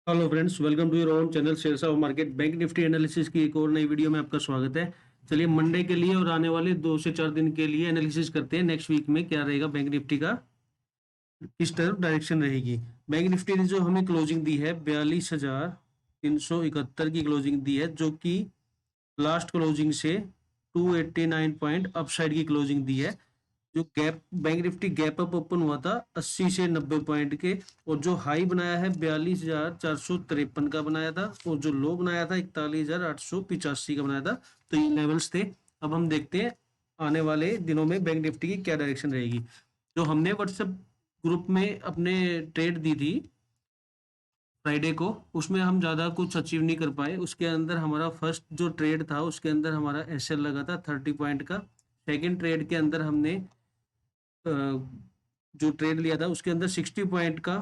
Hello friends, welcome to your own channel shares of market. Bank Nifty analysis की एक और नई video में आपका स्वागत है। चलिए मंडे के लिए और आने वाले 2 से 4 दिन के लिए एनालिसिस करते हैं। नेक्स्ट वीक में क्या रहेगा, बैंक निफ्टी का किस तरफ डायरेक्शन रहेगी। बैंक निफ्टी ने जो हमें क्लोजिंग दी है 42,371 की क्लोजिंग दी है, जो कि लास्ट क्लोजिंग से 289 पॉइंट अपसाइड की क्लोजिंग दी है। जो gap bank Nifty gap up open हुआ था 80 से 90 पॉइंट के, और जो हाई बनाया है 42,453 का बनाया था, और जो लो बनाया था 41,885 का बनाया था। तो ये लेवल्स थे। अब हम देखते हैं आने वाले दिनों में बैंक निफ्टी की क्या डायरेक्शन रहेगी। जो हमने व्हाट्सएप ग्रुप में अपने ट्रेड दी थी फ्राइडे को, उसमें हम ज़्यादा कुछ अचीव नहीं कर पाए। उसके अंदर हमारा फर्स्ट जो ट्रेड था उसके अंदर हमारा एसएल लगा था 30 पॉइंट का। सेकेंड ट्रेड के अंदर हमने जो ट्रेड लिया था उसके अंदर 60 पॉइंट का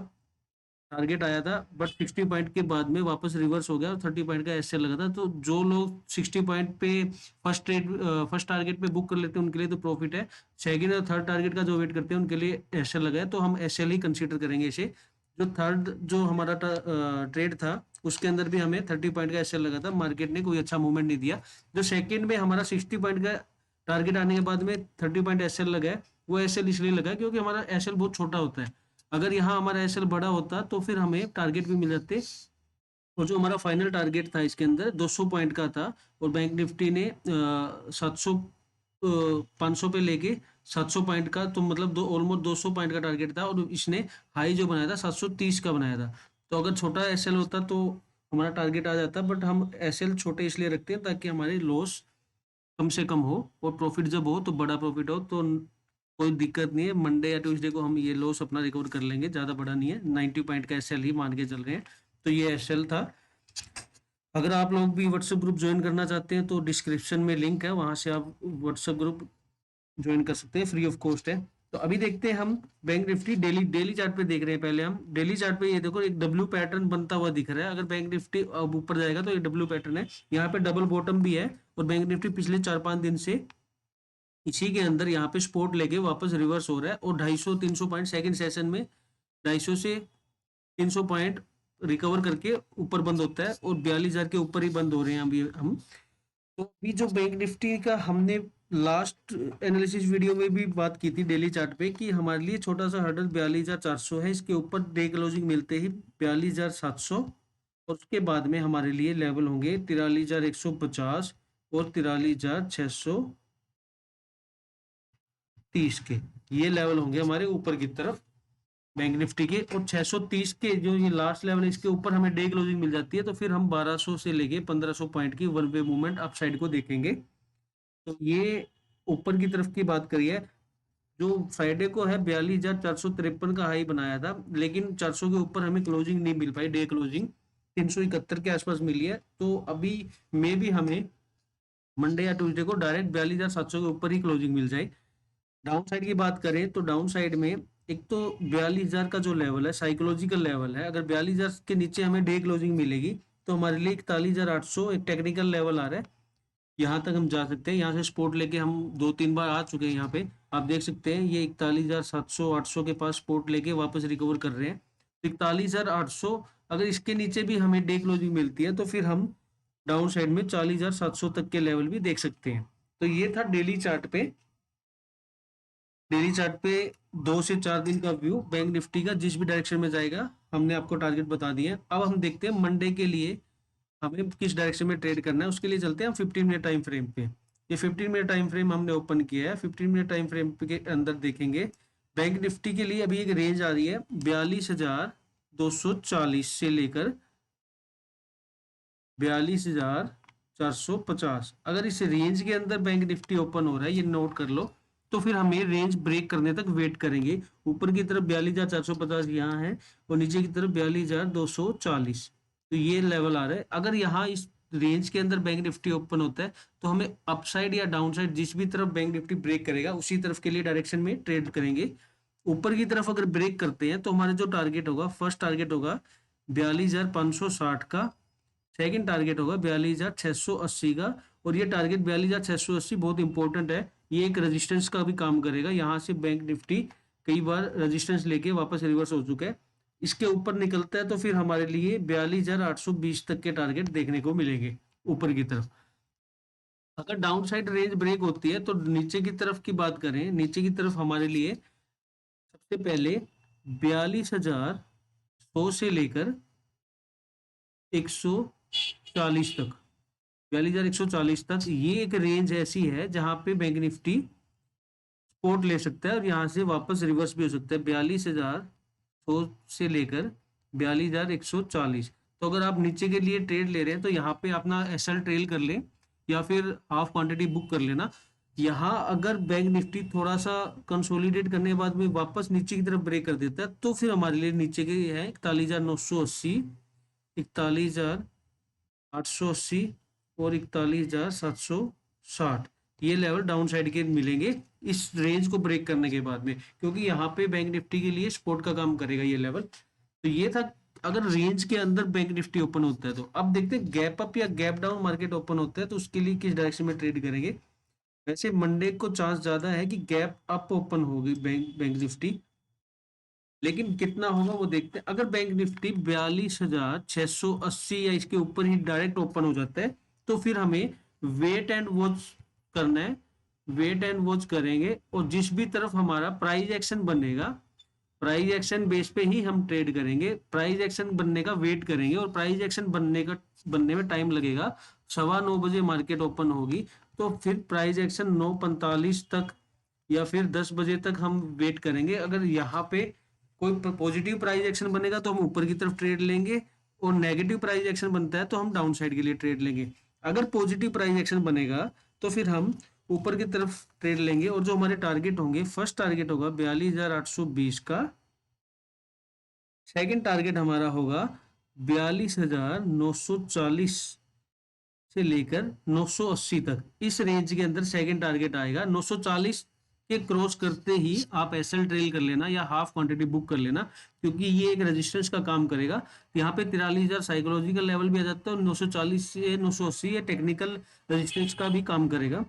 टारगेट आया था, बट 60 पॉइंट के बाद में वापस रिवर्स हो गया और 30 पॉइंट का एसएल लगा था। तो जो लोग 60 पॉइंट पे फर्स्ट टारगेट पे बुक कर लेते हैं उनके लिए तो प्रॉफिट है। सेकंड और थर्ड टारगेट का जो वेट करते हैं उनके लिए एसएल लगा है, तो हम एसएल ही कंसीडर करेंगे इसे। जो थर्ड जो हमारा ट्रेड था उसके अंदर भी हमें 30 पॉइंट का एसएल लगा था। मार्केट ने कोई अच्छा मूवमेंट नहीं दिया। जो सेकंड में हमारा 60 पॉइंट का टारगेट आने के बाद में 30 पॉइंट एसएल लगा है, वो एसएल इसलिए लगा है क्योंकि हमारा एसएल बहुत छोटा होता है। अगर यहाँ हमारा एसएल बड़ा होता तो फिर हमें टारगेट भी मिल जाते। और जो हमारा फाइनल टारगेट था इसके अंदर 200 पॉइंट का था, और बैंक निफ्टी ने 700 500 पे लेके 700 पॉइंट का, तो मतलब दो ऑलमोस्ट 200 पॉइंट का टारगेट था, और इसने हाई जो बनाया था 730 का बनाया था। तो अगर छोटा एसएल होता तो हमारा टारगेट आ जाता, बट हम एसएल छोटे इसलिए रखते हैं ताकि हमारी लॉस कम से कम हो, और प्रॉफिट जब हो तो बड़ा प्रॉफिट हो। तो कोई दिक्कत नहीं है, मंडे या ट्यूसडे को हम ये लॉस अपना रिकवर कर लेंगे, ज़्यादा बड़ा नहीं है। 90 पॉइंट का एसएल ही मान के चल रहे हैं। तो ये एसएल था। अगर आप लोग भी व्हाट्सएप ग्रुप ज्वाइन करना चाहते हैं तो डिस्क्रिप्शन में लिंक है, वहां से आप व्हाट्सएप ग्रुप ज्वाइन कर सकते हैं, फ्री ऑफ कॉस्ट है। तो अभी देखते हैं हम bank Nifty daily daily chart पे देख रहे हैं। पहले हम डेली चार्ट पे ये देखो, एक डब्ल्यू पैटर्न बनता हुआ दिख रहा है। अगर बैंक निफ्टी अब ऊपर जाएगा तो ये डब्ल्यू पैटर्न है। यहाँ पे डबल बॉटम भी है, और बैंक निफ्टी पिछले 4-5 दिन से इसी के अंदर यहाँ पे सपोर्ट लेके वापस रिवर्स हो रहा है, और 250-300 पॉइंट सेकंड सेशन में 250 से 300 पॉइंट रिकवर करके ऊपर बंद होता है, और 42,000 के ऊपर ही बंद हो रहे हैं अभी हम। तो अभी जो बैंक निफ्टी का हमने लास्ट एनालिसिस वीडियो में भी बात की थी डेली चार्ट पे, कि हमारे लिए छोटा सा हर्डल 42,400 है। इसके ऊपर डे क्लोजिंग मिलते ही 42,700, और उसके बाद में हमारे लिए लेवल होंगे 43,150 और 43,630 के। ये लेवल होंगे हमारे ऊपर की तरफ बैंक निफ्टी के। और 630 के जो ये लास्ट लेवल है, इसके ऊपर हमें डे क्लोजिंग मिल जाती है, तो फिर हम 1200 से लेके 1500 पॉइंट की वन वे मूवमेंट अपसाइड को देखेंगे। तो ये ऊपर की तरफ की बात करिए। जो फ्राइडे को है 42,453 का हाई बनाया था, लेकिन 400 के ऊपर हमें क्लोजिंग नहीं मिल पाई। डे क्लोजिंग 371 के आसपास मिली है। तो अभी मे भी हमें मंडे या ट्यूसडे को डायरेक्ट 42,700 के ऊपर ही क्लोजिंग मिल जाए। डाउन साइड की बात करें तो डाउन साइड में एक तो 42,000 का जो लेवल है साइकोलॉजिकल लेवल है। अगर 42,000 के नीचे हमें डे क्लोजिंग मिलेगी तो हमारे लिए 41,800 एक टेक्निकल लेवल आ रहा है। यहाँ तक हम जा सकते हैं। यहाँ से सपोर्ट लेके हम 2-3 बार आ चुके हैं। यहाँ पे आप देख सकते हैं ये 41,700-800 के पास सपोर्ट लेके वापस रिकवर कर रहे हैं। 41,800 अगर इसके नीचे भी हमें डे क्लोजिंग मिलती है तो फिर हम डाउन साइड में 40,700 तक के लेवल भी देख सकते हैं। तो ये था डेली चार्ट पे। डेली चार्ट पे 2 से 4 दिन का व्यू बैंक निफ्टी का, जिस भी डायरेक्शन में जाएगा हमने आपको टारगेट बता दिए। अब हम देखते हैं मंडे के लिए हमें किस डायरेक्शन में ट्रेड करना है। उसके लिए चलते हैं हम 15 मिनट टाइम फ्रेम पे। ये 15 मिनट टाइम फ्रेम हमने ओपन किया है। 15 मिनट टाइम फ्रेम के अंदर देखेंगे बैंक निफ्टी के लिए अभी एक रेंज आ रही है 42,240 से लेकर 42,450। अगर इस रेंज के अंदर बैंक निफ्टी ओपन हो रहा है, ये नोट कर लो, तो फिर हमें रेंज ब्रेक करने तक वेट करेंगे। ऊपर की तरफ 42,450 यहाँ है, और नीचे की तरफ 42,240। तो ये लेवल आ रहा है। अगर यहाँ इस रेंज के अंदर बैंक निफ्टी ओपन होता है तो हमें अपसाइड या डाउन साइड जिस भी तरफ बैंक निफ्टी ब्रेक करेगा उसी तरफ के लिए डायरेक्शन में ट्रेड करेंगे। ऊपर की तरफ अगर ब्रेक करते हैं तो हमारा जो टारगेट होगा, फर्स्ट टारगेट होगा 42,560 का। सेकंड टारगेट होगा 42,680 का। और ये टारगेट 42,680 बहुत इंपॉर्टेंट है। ये एक रेजिस्टेंस का भी काम करेगा। यहाँ से बैंक निफ्टी कई बार रेजिस्टेंस लेके वापस रिवर्स हो चुका है। इसके ऊपर निकलता है तो फिर हमारे लिए 42,820 तक के टारगेट देखने को मिलेंगे ऊपर की तरफ। अगर डाउन साइड रेंज ब्रेक होती है तो नीचे की तरफ की बात करें, नीचे की तरफ हमारे लिए सबसे पहले 42,100 से लेकर 140 तक, 42,140 तक, ये एक रेंज ऐसी है जहां पे बैंक निफ्टी सपोर्ट ले सकता है और यहाँ से वापस रिवर्स भी हो सकता है 42,100 से लेकर 42,140। तो अगर आप नीचे के लिए ट्रेड ले रहे हैं तो यहाँ पे अपना एसएल ट्रेल कर लें या फिर हाफ क्वांटिटी बुक कर लेना। यहाँ अगर बैंक निफ्टी थोड़ा सा कंसोलिडेट करने के बाद में वापस नीचे की तरफ ब्रेक कर देता है तो फिर हमारे लिए नीचे के है 41,980, 41,880 और 41,760, ये लेवल डाउन साइड के मिलेंगे इस रेंज को ब्रेक करने के बाद में, क्योंकि यहाँ पे बैंक निफ्टी के लिए सपोर्ट का काम करेगा ये लेवल। तो ये था अगर रेंज के अंदर बैंक निफ्टी ओपन होता है तो। अब देखते हैं गैप अप या गैप डाउन मार्केट ओपन होता है तो उसके लिए किस डायरेक्शन में ट्रेड करेंगे। वैसे मंडे को चांस ज्यादा है कि गैप अप ओपन होगी बैंक निफ्टी, लेकिन कितना होगा वो देखते हैं। अगर बैंक निफ्टी 42,680 या इसके ऊपर ही डायरेक्ट ओपन हो जाता है तो फिर हमें वेट एंड वॉच करना है, वेट एंड वॉच करेंगे और जिस भी तरफ हमारा प्राइस एक्शन बनेगा, प्राइस एक्शन बेस पे ही हम ट्रेड करेंगे। प्राइस एक्शन बनने का वेट करेंगे और प्राइस एक्शन बनने में टाइम लगेगा। 9:15 बजे मार्केट ओपन होगी तो फिर प्राइस एक्शन 9:45 तक या फिर 10 बजे तक हम वेट करेंगे। अगर यहाँ पे कोई पॉजिटिव प्राइस एक्शन बनेगा तो हम ऊपर की तरफ ट्रेड लेंगे और नेगेटिव प्राइस एक्शन बनता है तो हम डाउन साइड के लिए ट्रेड लेंगे। अगर पॉजिटिव प्राइस एक्शन बनेगा तो फिर हम ऊपर की तरफ ट्रेड लेंगे और जो हमारे टारगेट होंगे, फर्स्ट टारगेट होगा 42,820 का, सेकंड टारगेट हमारा होगा 42,940 से लेकर 980 तक, इस रेंज के अंदर सेकंड टारगेट आएगा। 940 के क्रॉस करते ही आप एसएल ट्रेल कर लेना या हाफ क्वांटिटी बुक कर लेना, क्योंकि ये एक रेजिस्टेंस का काम करेगा। यहाँ पे 43,000 साइकोलॉजिकल लेवल भी आ जाता है और 940 से 980 ये टेक्निकल रेजिस्टेंस का भी काम करेगा।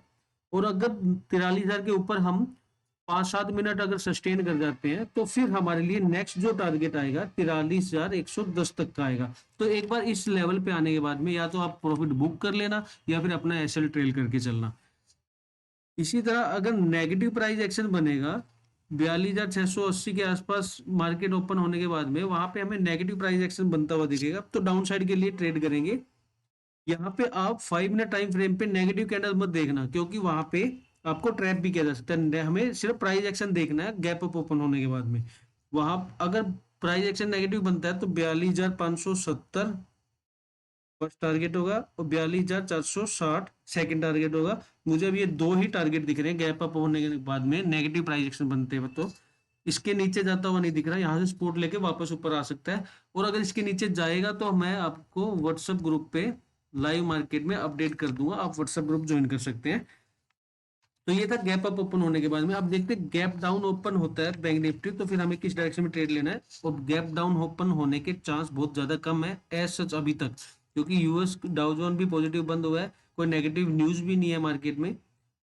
और अगर 43,000 के ऊपर हम 5-7 मिनट अगर सस्टेन कर जाते हैं तो फिर हमारे लिए नेक्स्ट जो टारगेट आएगा 43,110 तक का आएगा। तो एक बार इस लेवल पे आने के बाद में या तो आप प्रॉफिट बुक कर लेना या फिर अपना एसएल ट्रेल करके चलना। इसी तरह अगर नेगेटिव प्राइस एक्शन बनेगा 42,680 के आसपास मार्केट ओपन होने के बाद में, वहां पे हमें नेगेटिव प्राइस एक्शन बनता हुआ दिखेगा तो डाउन साइड के लिए ट्रेड करेंगे। यहाँ पे आप 5 मिनट टाइम फ्रेम पे नेगेटिव कैंडल मत देखना, क्योंकि वहां पे आपको ट्रैप भी किया जा सकता है। हमें सिर्फ प्राइस एक्शन देखना है गैप अप ओपन होने के बाद में। वहां अगर प्राइस एक्शन नेगेटिव बनता है तो 42,570 फर्स्ट टारगेट होगा और 42,460 सेकंड टारगेट होगा। मुझे अब ये दो ही टारगेट दिख रहे हैं गैप अप होने के बाद में नेगेटिव प्राइस एक्शन बनते हुए, तो इसके नीचे जाता हुआ नहीं दिख रहा। यहाँ से सपोर्ट लेके वापस ऊपर आ सकता है और अगर इसके नीचे जाएगा तो मैं आपको व्हाट्सएप ग्रुप पे लाइव मार्केट में अपडेट कर दूंगा, आप व्हाट्सएप ग्रुप ज्वाइन कर सकते हैं। तो ये था गैप अप ओपन होने के बाद में। अब देखते हैं गैप डाउन ओपन होता है बैंक निफ्टी तो फिर हमें किस डायरेक्शन में ट्रेड लेना है। और गैप डाउन ओपन होने के चांस बहुत ज्यादा कम है एज सच अभी तक, क्योंकि यूएस डाउ जोन भी पॉजिटिव बंद हुआ है, कोई नेगेटिव न्यूज भी नहीं है मार्केट में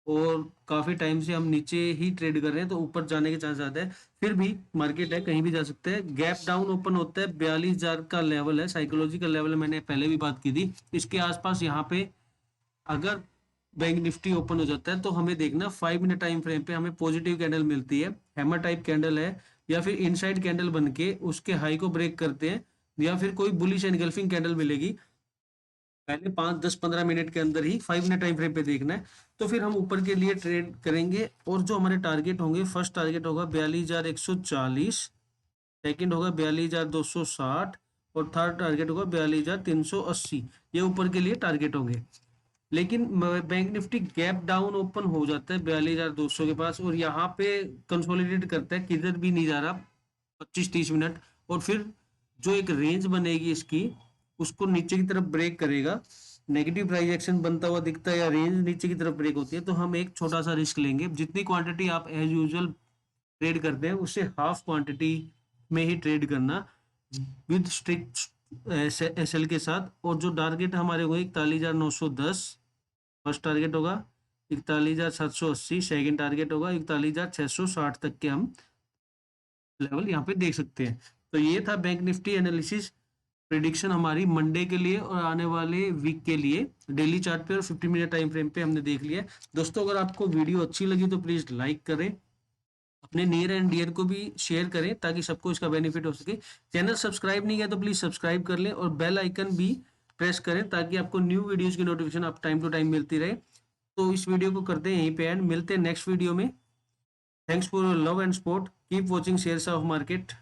और काफी टाइम से हम नीचे ही ट्रेड कर रहे हैं तो ऊपर जाने के चांस ज्यादा है। फिर भी मार्केट है, कहीं भी जा सकते हैं। गैप डाउन ओपन होता है 42,000 का लेवल है, साइकोलॉजिकल लेवल है, मैंने पहले भी बात की थी। इसके आसपास यहाँ पे अगर बैंक निफ्टी ओपन हो जाता है तो हमें देखना 5 मिनट टाइम फ्रेम पे हमें पॉजिटिव कैंडल मिलती है, हैमर टाइप कैंडल है या फिर इनसाइड कैंडल बन के उसके हाई को ब्रेक करते हैं या फिर कोई बुलिश एनगल्फिंग कैंडल मिलेगी। पहले 5-10-15 मिनट के अंदर ही 5 मिनट टाइम फ्रेम पे देखना है तो फिर हम ऊपर के लिए ट्रेड करेंगे। और जो हमारे टारगेट होंगे, फर्स्ट टारगेट होगा 42,140, सेकंड होगा 42,260 और थर्ड टारगेट होगा 42,380। ये ऊपर के लिए टारगेट होंगे। लेकिन bank Nifty gap down open हो जाता है 42,200 के पास और यहाँ पे कंसोलिडेट करता है, किधर भी नहीं जा रहा 25-30 मिनट, और फिर जो एक रेंज बनेगी इसकी उसको नीचे की तरफ ब्रेक करेगा। नेगेटिव प्राइस एक्शन बनता हुआ दिखता है या रेंज नीचे की तरफ ब्रेक होती है तो हम एक छोटा सा रिस्क लेंगे। जितनी क्वांटिटी आप एज यूजुअल ट्रेड करते हैं उससे हाफ क्वांटिटी में ही ट्रेड करना विद स्ट्रिक्ट एसएल के साथ। और जो टारगेट हमारे हुए 41,910 फर्स्ट टारगेट होगा, 41,780 सेकंड टारगेट होगा, 41,660 तक के हम लेवल यहाँ पे देख सकते हैं। तो ये था बैंक निफ्टी एनालिसिस प्रिडिक्शन हमारी मंडे के लिए और आने वाले वीक के लिए डेली चार्ट पे और 50 मिनट टाइम फ्रेम पे हमने देख लिया। दोस्तों अगर आपको वीडियो अच्छी लगी तो प्लीज लाइक करें, अपने नियर एंड डियर को भी शेयर करें ताकि सबको इसका बेनिफिट हो सके। चैनल सब्सक्राइब नहीं किया तो प्लीज सब्सक्राइब कर लें और बेल आइकन भी प्रेस करें ताकि आपको न्यू वीडियोस की नोटिफिकेशन आप टाइम टू टाइम मिलती रहे। तो इस वीडियो को करते हैं यहीं पे एंड, मिलते हैं नेक्स्ट वीडियो में। Thanks for your love and support, keep watching shares of market.